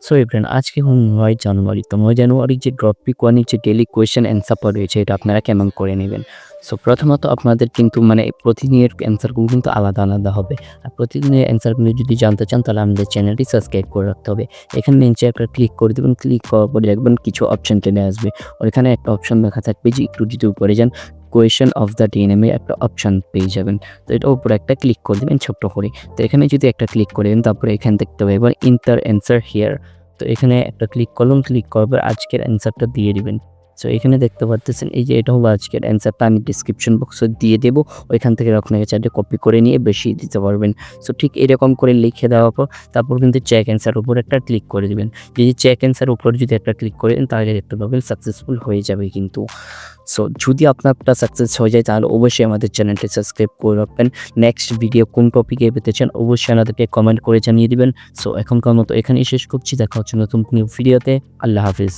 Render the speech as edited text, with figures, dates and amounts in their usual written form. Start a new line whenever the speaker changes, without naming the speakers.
So everyone আজকে ৯ জানুয়ারি। তো ৯ জানুয়ারির যে ড্রপপিক 1 এর যে ডেইলি কোয়েশ্চেন অ্যান্সার পড়া রয়েছে এটা আপনারা কেমন করে নেবেন। সো প্রথমত আপনাদের কিন্তু মানে প্রতিদিনের অ্যান্সারগুলো কিন্তু আলাদা, আলাদা হবে। আর প্রতিদিনের অ্যান্সারগুলো যদি জানতে চান তাহলে আমাদের চ্যানেলটি সাবস্ক্রাইব করে রাখতে হবে। এখানে নিচে একটা ক্লিক করে দিবেন, ক্লিক করার পরে দেখবেন কিছু অপশন চলে আসবে। ওইখানে একটা অপশন লেখা থাকবে যে একটু যদি উপরে যান কোয়েশ্চেন অফ দ্য ডে নামে একটা অপশন পেয়ে যাবেন। তো এটার উপরে একটা ক্লিক করে দিবেন ছোট্ট করে। তো এখানে যদি একটা ক্লিক করে দেন তারপরে এখান দেখতে পাবেন এন্টার অ্যান্সার হিয়ার। তো এখানে একটা ক্লিক করলাম, ক্লিক করার পর আজকের অ্যান্সারটা দিয়ে দিবেন। সো এখানে দেখতে পারতেছেন এই যে এটা হলো আজকের অ্যান্সারটা, আমি ডিসক্রিপশন বক্সে দিয়ে দেবো। ওইখান থেকে আপনাকে চাইলে কপি করে নিয়ে বেশি দিতে পারবেন। সো ঠিক এরকম করে লিখে দেওয়ার পর তারপর কিন্তু চেক অ্যান্সার উপর একটা ক্লিক করে দিবেন। যদি চেক অ্যান্সার উপর যদি একটা ক্লিক করে দেন তাহলে দেখতে পাবেন সাকসেসফুল হয়ে যাবে কিন্তু। সো যদি আপনারটা সাকসেস হয়ে যায় তাহলে অবশ্যই আমাদের চ্যানেলটি সাবস্ক্রাইব করে রাখবেন। নেক্সট ভিডিও কোন টপিকে পেতে চান অবশ্যই আমাদেরকে কমেন্ট করে জানিয়ে দিবেন। সো এখনকার মতো এখানেই শেষ করছি। দেখা হচ্ছে নতুন কোনো ভিডিওতে। আল্লাহ হাফিজ।